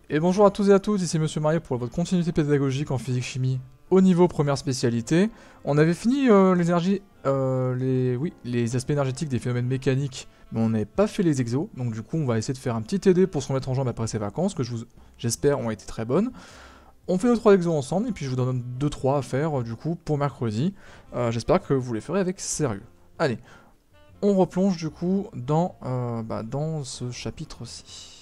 Et bonjour à tous et à toutes, ici Monsieur Mario pour votre continuité pédagogique en physique-chimie au niveau première spécialité. On avait fini les aspects énergétiques des phénomènes mécaniques, mais on n'avait pas fait les exos, donc du coup on va essayer de faire un petit TD pour se remettre en jambe après ces vacances, que j'espère ont été très bonnes. On fait 2-3 exos ensemble, et puis je vous donne 2-3 à faire du coup pour mercredi. J'espère que vous les ferez avec sérieux. Allez, on replonge du coup dans ce chapitre-ci.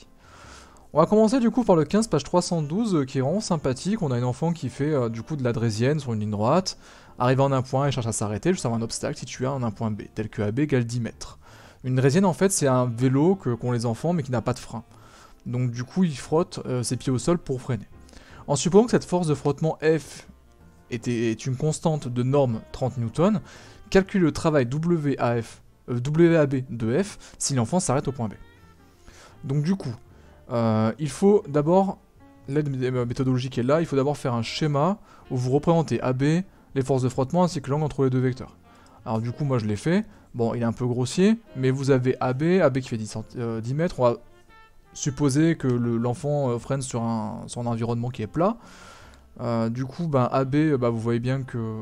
On va commencer du coup par le 15, page 312, qui est vraiment sympathique. On a une enfant qui fait du coup de la draisienne sur une ligne droite. Arrivant en un point, elle cherche à s'arrêter juste avant un obstacle situé en un point B, tel que AB égale 10 mètres. Une draisienne en fait c'est un vélo qu'ont les enfants mais qui n'a pas de frein. Donc du coup il frotte ses pieds au sol pour freiner. En supposant que cette force de frottement F est une constante de norme 30 Newton, calcule le travail WAB de F si l'enfant s'arrête au point B. Donc du coup, il faut d'abord, l'aide méthodologique est là, il faut d'abord faire un schéma où vous représentez AB, les forces de frottement ainsi que l'angle entre les deux vecteurs. Alors du coup moi je l'ai fait, bon il est un peu grossier, mais vous avez AB qui fait 10 mètres, on va supposer que l'enfant freine sur un environnement qui est plat. Du coup AB, vous voyez bien que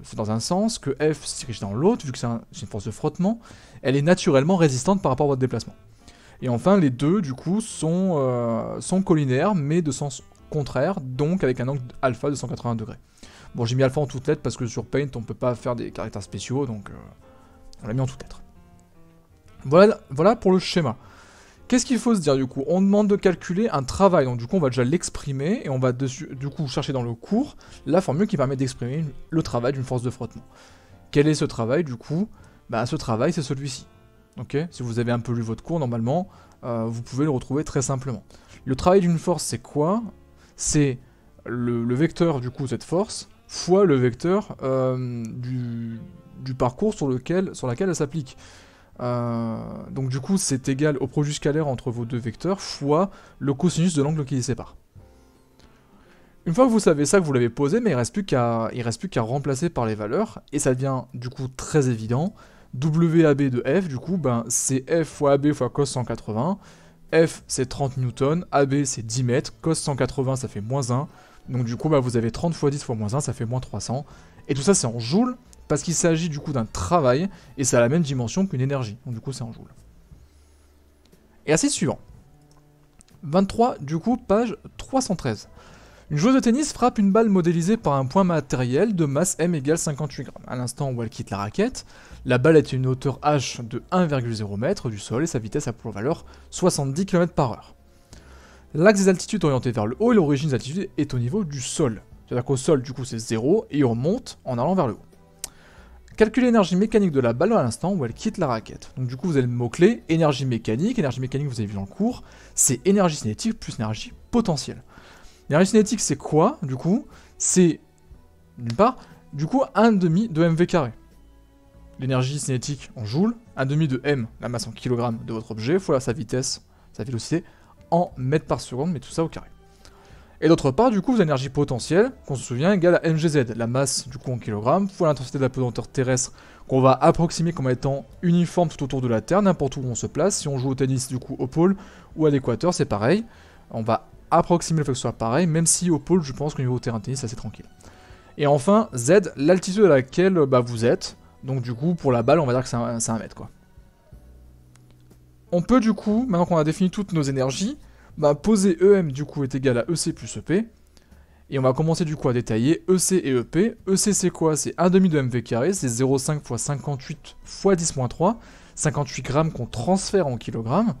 c'est dans un sens, que F se dirige dans l'autre, vu que c'est une force de frottement, elle est naturellement résistante par rapport à votre déplacement. Et enfin, les deux, du coup, sont collinaires, mais de sens contraire, donc avec un angle alpha de 180 degrés. Bon, j'ai mis alpha en toutes lettres parce que sur Paint, on peut pas faire des caractères spéciaux, donc on l'a mis en toutes lettres. Voilà pour le schéma. Qu'est-ce qu'il faut se dire, du coup? On demande de calculer un travail, donc du coup, on va déjà l'exprimer, et on va du coup chercher dans le cours la formule qui permet d'exprimer le travail d'une force de frottement. Quel est ce travail, du coup? Ce travail, c'est celui-ci. Ok, si vous avez un peu lu votre cours, normalement, vous pouvez le retrouver très simplement. Le travail d'une force, c'est quoi? C'est le vecteur, du coup, cette force, fois le vecteur du parcours sur laquelle elle s'applique. Donc du coup, c'est égal au produit scalaire entre vos deux vecteurs, fois le cosinus de l'angle qui les sépare. Une fois que vous savez ça, que vous l'avez posé, mais il ne reste plus qu'à remplacer par les valeurs, et ça devient, du coup, très évident. WAB de F, du coup, c'est F fois AB fois cos 180. F, c'est 30 newtons. AB, c'est 10 mètres. Cos 180, ça fait moins 1. Donc, du coup, vous avez 30 fois 10 fois moins 1, ça fait moins 300. Et tout ça, c'est en joules, parce qu'il s'agit, du coup, d'un travail, et ça a la même dimension qu'une énergie. Donc, du coup, c'est en joules. Et ainsi suivant. 23, du coup, page 313. Une joueuse de tennis frappe une balle modélisée par un point matériel de masse m égale 58 grammes. À l'instant où elle quitte la raquette, la balle est à une hauteur h de 1,0 m du sol et sa vitesse a pour valeur 70 km/h. L'axe des altitudes est orienté vers le haut et l'origine des altitudes est au niveau du sol. C'est-à-dire qu'au sol, du coup, c'est 0 et on remonte en allant vers le haut. Calculez l'énergie mécanique de la balle à l'instant où elle quitte la raquette. Donc du coup, vous avez le mot-clé énergie mécanique. Énergie mécanique, vous avez vu dans le cours, c'est énergie cinétique plus énergie potentielle. L'énergie cinétique, c'est quoi, du coup? C'est, d'une part, du coup, 1,5 de mv carré. L'énergie cinétique en joules, 1,5 de m, la masse en kilogrammes de votre objet, fois sa vitesse, sa vélocité, en mètres par seconde, mais tout ça au carré. Et d'autre part, du coup, vous avez l'énergie potentielle, qu'on se souvient, égale à mgz, la masse, du coup, en kilogrammes, fois l'intensité de la pesanteur terrestre, qu'on va approximer comme étant uniforme tout autour de la Terre, n'importe où on se place. Si on joue au tennis, du coup, au pôle ou à l'équateur, c'est pareil. On va approximer le fait que ce soit pareil, même si au pôle, je pense qu'au niveau terrain de tennis, c'est assez tranquille. Et enfin, Z, l'altitude à laquelle vous êtes. Donc du coup, pour la balle, on va dire que c'est 1 mètre, quoi. On peut du coup, maintenant qu'on a défini toutes nos énergies, poser EM du coup est égal à EC plus EP. Et on va commencer du coup à détailler EC et EP. EC c'est quoi? C'est 1,5 de mv carré, c'est 0,5 x 58 x 10-3, 58 grammes qu'on transfère en kilogrammes.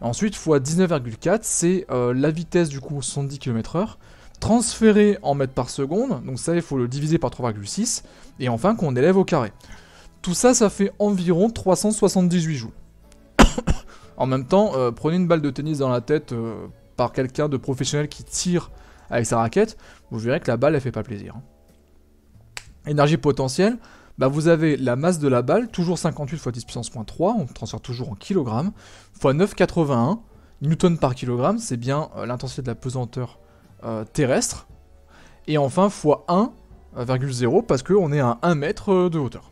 Ensuite, fois 19,4, c'est la vitesse du coup 70 km/h, transférée en mètres par seconde, donc ça il faut le diviser par 3,6, et enfin qu'on élève au carré. Tout ça, ça fait environ 378 joules. En même temps, prenez une balle de tennis dans la tête par quelqu'un de professionnel qui tire avec sa raquette, vous verrez que la balle elle fait pas plaisir. Énergie potentielle, vous avez la masse de la balle, toujours 58 fois 10 puissance moins 3, on transfère toujours en kilogrammes, fois 9,81 newton par kilogramme, c'est bien l'intensité de la pesanteur terrestre, et enfin fois 1,0 parce qu'on est à 1 mètre de hauteur.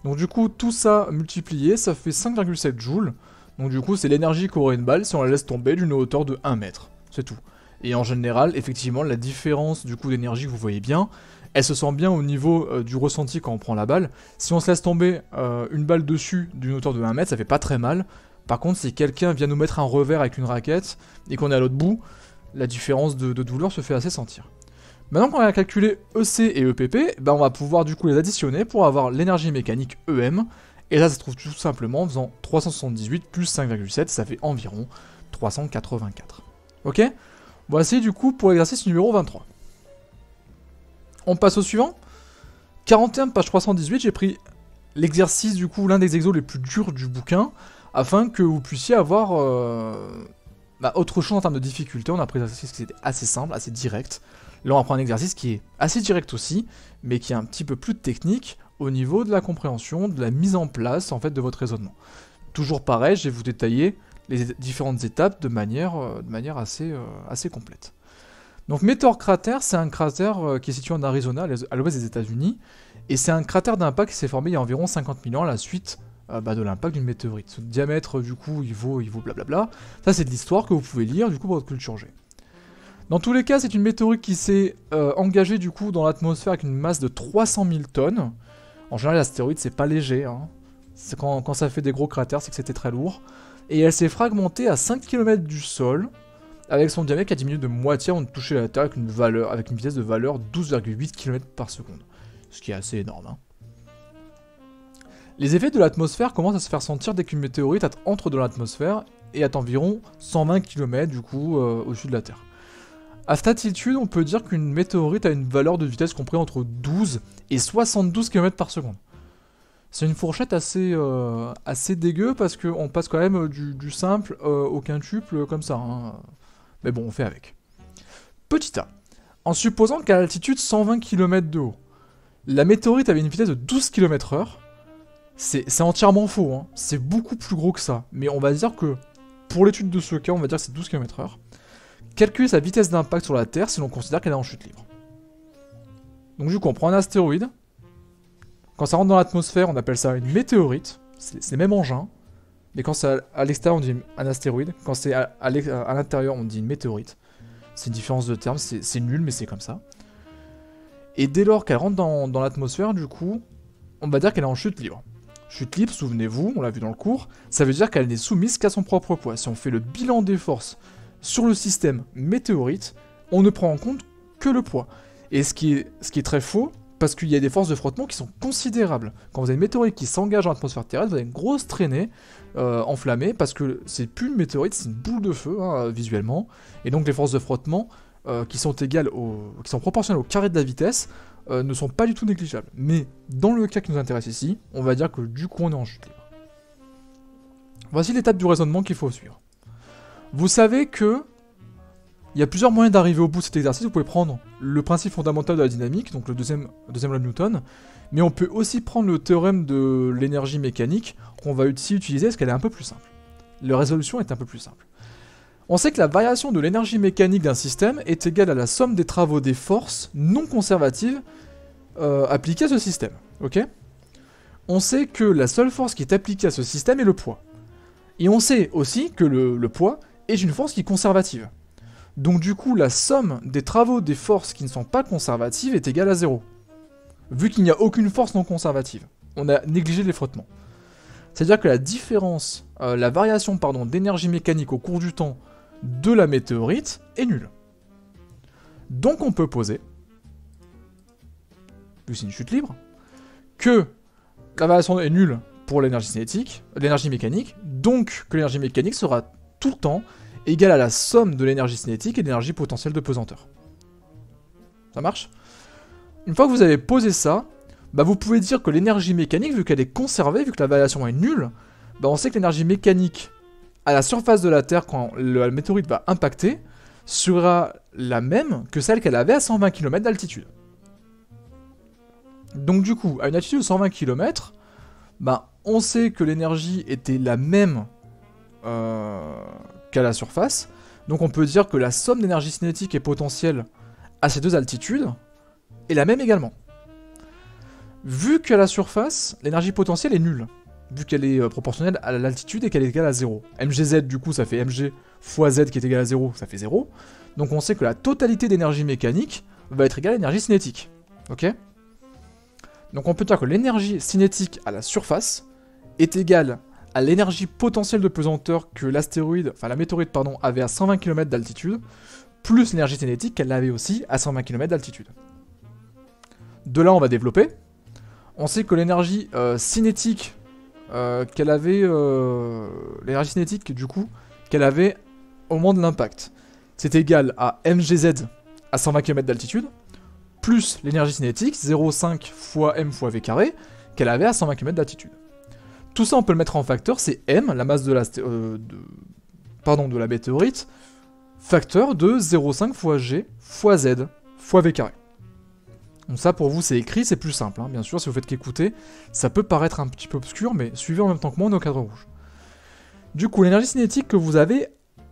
Donc du coup, tout ça multiplié, ça fait 5,7 joules, donc du coup c'est l'énergie qu'aurait une balle si on la laisse tomber d'une hauteur de 1 mètre, c'est tout. Et en général, effectivement, la différence du coup d'énergie que vous voyez bien, elle se sent bien au niveau du ressenti quand on prend la balle. Si on se laisse tomber une balle dessus d'une hauteur de 1 mètre, ça fait pas très mal. Par contre, si quelqu'un vient nous mettre un revers avec une raquette et qu'on est à l'autre bout, la différence de douleur se fait assez sentir. Maintenant qu'on a calculé EC et EPP, on va pouvoir du coup les additionner pour avoir l'énergie mécanique EM. Et là, ça se trouve tout simplement en faisant 378 plus 5,7, ça fait environ 384. Ok? Voici du coup pour l'exercice numéro 23. On passe au suivant. 41 page 318, j'ai pris l'exercice du coup, l'un des exos les plus durs du bouquin, afin que vous puissiez avoir autre chose en termes de difficulté. On a pris un exercice qui était assez simple, assez direct. Là on va prendre un exercice qui est assez direct aussi, mais qui est un petit peu plus technique au niveau de la compréhension, de la mise en place en fait de votre raisonnement. Toujours pareil, je vais vous détailler les différentes étapes de manière assez complète. Donc Meteor Crater, c'est un cratère qui est situé en Arizona, à l'ouest des États-Unis, et c'est un cratère d'impact qui s'est formé il y a environ 50 000 ans à la suite de l'impact d'une météorite. Ce diamètre, du coup, il vaut blablabla. Ça, c'est de l'histoire que vous pouvez lire, du coup, pour votre culture G. Dans tous les cas, c'est une météorite qui s'est engagée, du coup, dans l'atmosphère avec une masse de 300 000 tonnes. En général, l'astéroïde, c'est pas léger, hein. Quand ça fait des gros cratères, c'est que c'était très lourd. Et elle s'est fragmentée à 5 km du sol, avec son diamètre qui a diminué de moitié avant de toucher la Terre avec une vitesse de valeur 12,8 km par seconde. Ce qui est assez énorme, hein. Les effets de l'atmosphère commencent à se faire sentir dès qu'une météorite entre dans l'atmosphère et est environ 120 km du coup au-dessus de la Terre. À cette altitude, on peut dire qu'une météorite a une valeur de vitesse comprise entre 12 et 72 km par seconde. C'est une fourchette assez dégueu parce qu'on passe quand même du simple au quintuple comme ça, hein. Mais bon, on fait avec. Petit A. En supposant qu'à l'altitude 120 km de haut, la météorite avait une vitesse de 12 km/h, c'est entièrement faux, hein. C'est beaucoup plus gros que ça. Mais on va dire que, pour l'étude de ce cas, on va dire que c'est 12 km/h. Calculer sa vitesse d'impact sur la Terre si l'on considère qu'elle est en chute libre. Donc du coup, on prend un astéroïde. Quand ça rentre dans l'atmosphère, on appelle ça une météorite. C'est le même engin. Mais quand c'est à l'extérieur, on dit un astéroïde. Quand c'est à l'intérieur, on dit une météorite. C'est une différence de termes, c'est nul, mais c'est comme ça. Et dès lors qu'elle rentre dans l'atmosphère, du coup, on va dire qu'elle est en chute libre. Chute libre, souvenez-vous, on l'a vu dans le cours, ça veut dire qu'elle n'est soumise qu'à son propre poids. Si on fait le bilan des forces sur le système météorite, on ne prend en compte que le poids. Et ce qui est très faux, parce qu'il y a des forces de frottement qui sont considérables. Quand vous avez une météorite qui s'engage dans l'atmosphère terrestre, vous avez une grosse traînée enflammée, parce que c'est plus une météorite, c'est une boule de feu, hein, visuellement. Et donc les forces de frottement, qui sont proportionnelles au carré de la vitesse, ne sont pas du tout négligeables. Mais dans le cas qui nous intéresse ici, on va dire que du coup on est en chute libre. Voici l'étape du raisonnement qu'il faut suivre. Vous savez que il y a plusieurs moyens d'arriver au bout de cet exercice. Vous pouvez prendre le principe fondamental de la dynamique, donc le deuxième loi de Newton, mais on peut aussi prendre le théorème de l'énergie mécanique qu'on va aussi utiliser parce qu'elle est un peu plus simple. La résolution est un peu plus simple. On sait que la variation de l'énergie mécanique d'un système est égale à la somme des travaux des forces non conservatives appliquées à ce système. Ok ? On sait que la seule force qui est appliquée à ce système est le poids. Et on sait aussi que le poids est une force qui est conservative. Donc du coup, la somme des travaux des forces qui ne sont pas conservatives est égale à 0. Vu qu'il n'y a aucune force non conservative. On a négligé les frottements. C'est-à-dire que la différence, la variation d'énergie mécanique au cours du temps de la météorite est nulle. Donc on peut poser, vu que c'est une chute libre, que la variation est nulle pour l'énergie mécanique, donc que l'énergie mécanique sera tout le temps égale à la somme de l'énergie cinétique et de l'énergie potentielle de pesanteur. Ça marche ? Une fois que vous avez posé ça, vous pouvez dire que l'énergie mécanique, vu qu'elle est conservée, vu que la variation est nulle, on sait que l'énergie mécanique à la surface de la Terre, quand la météorite va impacter, sera la même que celle qu'elle avait à 120 km d'altitude. Donc du coup, à une altitude de 120 km, on sait que l'énergie était la même qu'à la surface, donc on peut dire que la somme d'énergie cinétique et potentielle à ces deux altitudes est la même également. Vu qu'à la surface, l'énergie potentielle est nulle, vu qu'elle est proportionnelle à l'altitude et qu'elle est égale à 0. mgz du coup ça fait mg fois z qui est égal à 0, ça fait 0. Donc on sait que la totalité d'énergie mécanique va être égale à l'énergie cinétique. Ok? Donc on peut dire que l'énergie cinétique à la surface est égale à l'énergie potentielle de pesanteur que l'astéroïde, enfin la météorite pardon, avait à 120 km d'altitude, plus l'énergie cinétique qu'elle avait aussi à 120 km d'altitude. De là on va développer. On sait que l'énergie cinétique qu'elle avait, l'énergie cinétique du coup, qu'elle avait au moment de l'impact, c'est égal à mgz à 120 km d'altitude, plus l'énergie cinétique, 0,5 fois m fois v carré, qu'elle avait à 120 km d'altitude. Tout ça, on peut le mettre en facteur, c'est m, la masse de la météorite, facteur de 0,5 fois g fois z fois v carré. Donc ça, pour vous, c'est écrit, c'est plus simple. Hein. Bien sûr, si vous faites qu'écouter, ça peut paraître un petit peu obscur, mais suivez en même temps que moi, on est au cadre rouge. Du coup, l'énergie cinétique que vous avez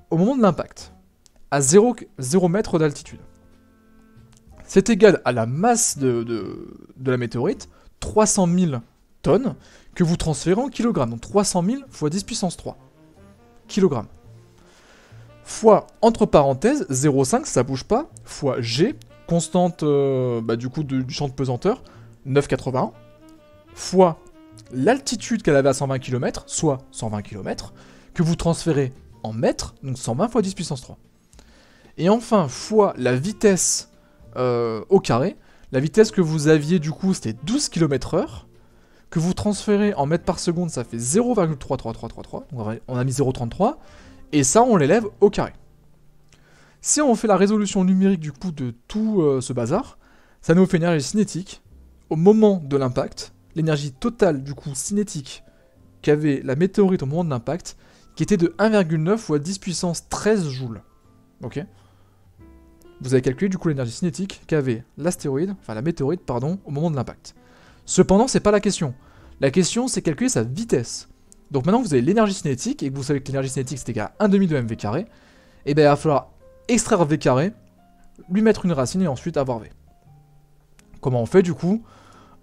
au moment de l'impact, à 0 mètre d'altitude, c'est égal à la masse de la météorite, 300 000 tonnes, que vous transférez en kilogrammes. Donc 300 000 fois 10 puissance 3 kilogrammes. Fois, entre parenthèses, 0,5, ça bouge pas, fois G, constante du coup du champ de pesanteur, 9,81, fois l'altitude qu'elle avait à 120 km, soit 120 km, que vous transférez en mètres, donc 120 fois 10 puissance 3. Et enfin, fois la vitesse au carré, la vitesse que vous aviez du coup c'était 12 km/h, que vous transférez en mètres par seconde, ça fait 0,33333, donc on a mis 0,33, et ça on l'élève au carré. Si on fait la résolution numérique du coup de tout ce bazar, ça nous fait une énergie cinétique au moment de l'impact, l'énergie totale du coup cinétique qu'avait la météorite au moment de l'impact, qui était de 1,9 fois 10 puissance 13 joules. Ok? Vous avez calculé du coup l'énergie cinétique qu'avait l'astéroïde, enfin la météorite pardon, au moment de l'impact. Cependant, c'est pas la question. La question, c'est calculer sa vitesse. Donc maintenant que vous avez l'énergie cinétique, et que vous savez que l'énergie cinétique c'est égal à 1,5 de mv carré, et bien il va falloir extraire v carré, lui mettre une racine et ensuite avoir v. Comment on fait du coup?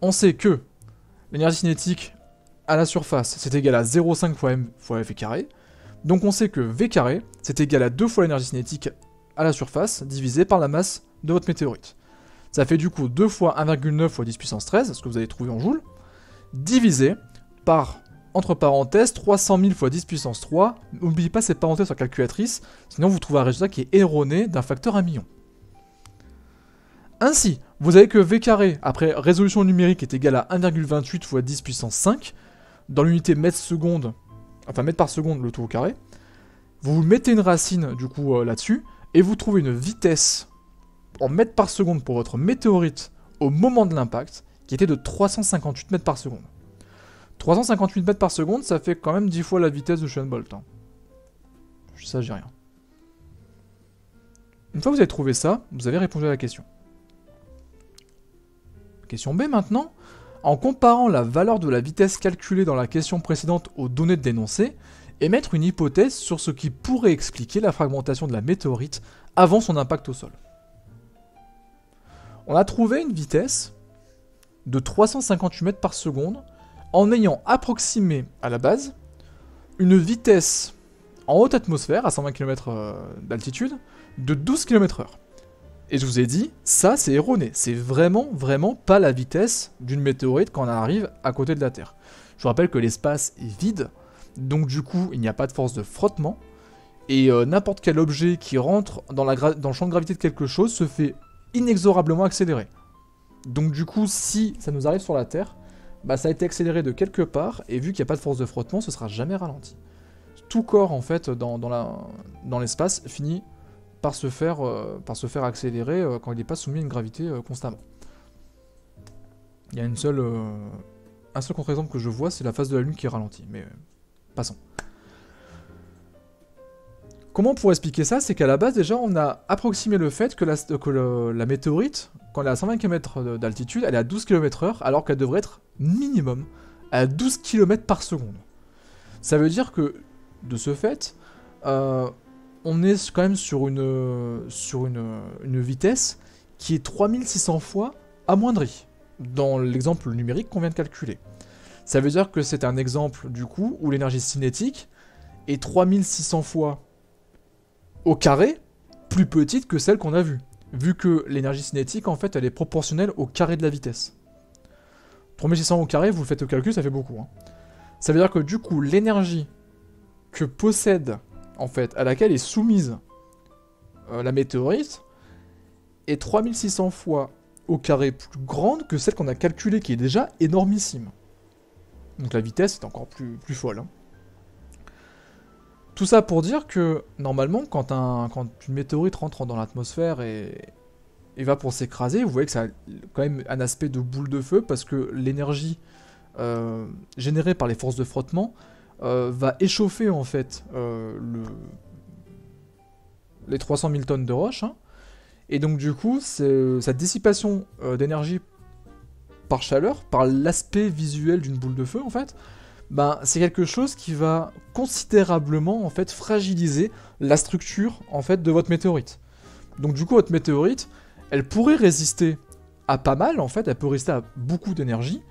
On sait que l'énergie cinétique à la surface c'est égal à 0,5 fois m fois v carré. Donc on sait que v carré c'est égal à 2 fois l'énergie cinétique à la surface divisé par la masse de votre météorite. Ça fait du coup 2 fois 1,9 fois 10 puissance 13, ce que vous avez trouvé en joules, divisé par, entre parenthèses, 300 000 fois 10 puissance 3. N'oubliez pas ces parenthèses sur la calculatrice, sinon vous trouvez un résultat qui est erroné d'un facteur 1 million. Ainsi, vous avez que v carré, après résolution numérique, est égal à 1,28 fois 10 puissance 5, dans l'unité mètre seconde, enfin mètre par seconde, le tout au carré. Vous mettez une racine, du coup, là-dessus, et vous trouvez une vitesse en mètres par seconde pour votre météorite au moment de l'impact, qui était de 358 mètres par seconde. 358 mètres par seconde, ça fait quand même 10 fois la vitesse de Usain Bolt. Hein. Ça, j'ai rien. Une fois que vous avez trouvé ça, vous avez répondu à la question. Question B maintenant. En comparant la valeur de la vitesse calculée dans la question précédente aux données de l'énoncé, émettre une hypothèse sur ce qui pourrait expliquer la fragmentation de la météorite avant son impact au sol. On a trouvé une vitesse de 358 mètres par seconde en ayant approximé à la base une vitesse en haute atmosphère à 120 km d'altitude de 12 km/h. Et je vous ai dit, ça c'est erroné, c'est vraiment pas la vitesse d'une météorite quand on arrive à côté de la Terre. Je vous rappelle que l'espace est vide, donc du coup il n'y a pas de force de frottement, et n'importe quel objet qui rentre dans le champ de gravité de quelque chose se fait inexorablement accélérer. Donc du coup, si ça nous arrive sur la Terre, bah ça a été accéléré de quelque part, et vu qu'il n'y a pas de force de frottement, ce sera jamais ralenti. Tout corps, en fait, dans l'espace, finit par se faire accélérer quand il n'est pas soumis à une gravité constamment. Il y a un seul contre-exemple que je vois, c'est la phase de la Lune qui est ralentie, mais passons. Comment on pourrait expliquer ça? C'est qu'à la base, déjà, on a approximé le fait que la météorite, quand elle est à 120 km d'altitude, elle est à 12 km/h, alors qu'elle devrait être minimum à 12 km par seconde. Ça veut dire que, de ce fait, on est quand même sur une vitesse qui est 3600 fois amoindrie, dans l'exemple numérique qu'on vient de calculer. Ça veut dire que c'est un exemple, du coup, où l'énergie cinétique est 3600 fois au carré plus petite que celle qu'on a vue. Vu que l'énergie cinétique, en fait, elle est proportionnelle au carré de la vitesse. 3600 au carré, vous le faites au calcul, ça fait beaucoup. Hein. Ça veut dire que du coup, l'énergie que possède, en fait, à laquelle est soumise la météorite, est 3600 fois au carré plus grande que celle qu'on a calculée, qui est déjà énormissime. Donc la vitesse est encore plus folle. Hein. Tout ça pour dire que, normalement, quand une météorite rentre dans l'atmosphère et va pour s'écraser, vous voyez que ça a quand même un aspect de boule de feu, parce que l'énergie générée par les forces de frottement va échauffer, en fait, les 300 000 tonnes de roche, hein. Et donc du coup, cette dissipation d'énergie par chaleur, par l'aspect visuel d'une boule de feu en fait, ben, c'est quelque chose qui va considérablement en fait fragiliser la structure en fait de votre météorite. Donc du coup, votre météorite, elle pourrait résister à pas mal en fait, elle peut résister à beaucoup d'énergie,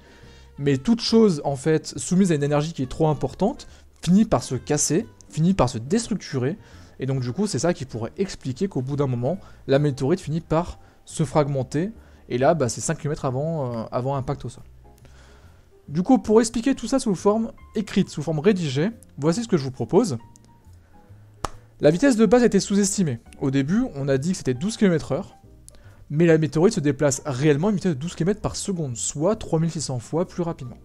mais toute chose en fait soumise à une énergie qui est trop importante finit par se casser, finit par se déstructurer. Et donc du coup, c'est ça qui pourrait expliquer qu'au bout d'un moment, la météorite finit par se fragmenter. Et là, bah, c'est 5 km avant impact au sol. Du coup, pour expliquer tout ça sous forme écrite, sous forme rédigée, voici ce que je vous propose. La vitesse de base a été sous-estimée. Au début, on a dit que c'était 12 km/h. Mais la météorite se déplace réellement à une vitesse de 12 km par seconde, soit 3600 fois plus rapidement.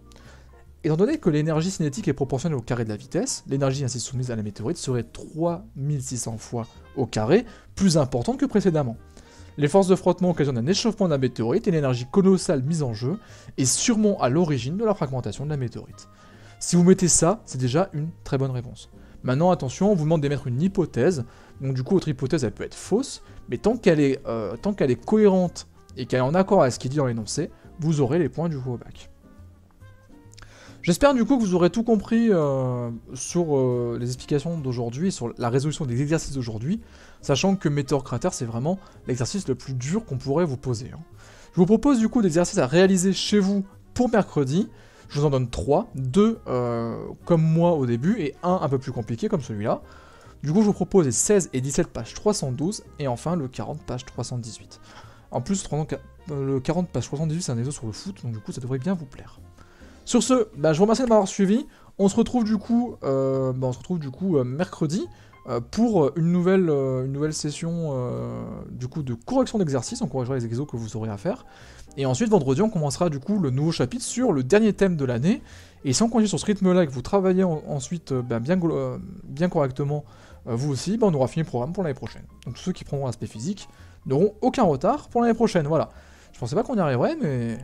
Étant donné que l'énergie cinétique est proportionnelle au carré de la vitesse, l'énergie ainsi soumise à la météorite serait 3600 fois au carré plus importante que précédemment. Les forces de frottement occasionnent un échauffement de la météorite et l'énergie colossale mise en jeu est sûrement à l'origine de la fragmentation de la météorite. Si vous mettez ça, c'est déjà une très bonne réponse. Maintenant, attention, on vous demande d'émettre une hypothèse, donc du coup votre hypothèse elle peut être fausse, mais tant qu'elle est cohérente et qu'elle est en accord avec ce qui est dit dans l'énoncé, vous aurez les points du coup au bac. J'espère du coup que vous aurez tout compris sur les explications d'aujourd'hui, sur la résolution des exercices d'aujourd'hui, sachant que Météor Crater c'est vraiment l'exercice le plus dur qu'on pourrait vous poser. Hein. Je vous propose du coup des exercices à réaliser chez vous pour mercredi. Je vous en donne 3, 2 comme moi au début et un peu plus compliqué comme celui-là. Du coup je vous propose les 16 et 17 page 312 et enfin le 40 page 318. En plus le 40 page 318 c'est un exo sur le foot, donc du coup ça devrait bien vous plaire. Sur ce, bah, je vous remercie de m'avoir suivi. On se retrouve du coup, mercredi pour une nouvelle session du coup de correction d'exercice. On corrigera les exos que vous aurez à faire. Et ensuite, vendredi, on commencera du coup le nouveau chapitre sur le dernier thème de l'année. Et si on continue sur ce rythme-là et que vous travaillez ensuite bien correctement, vous aussi, on aura fini le programme pour l'année prochaine. Donc tous ceux qui prendront l'aspect physique n'auront aucun retard pour l'année prochaine. Voilà. Je pensais pas qu'on y arriverait, mais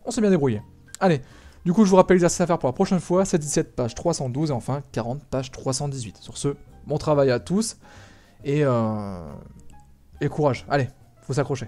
on s'est bien débrouillé. Allez. Du coup, je vous rappelle l'exercice à faire pour la prochaine fois, 17 page 312 et enfin 40 page 318. Sur ce, bon travail à tous et courage. Allez, faut s'accrocher.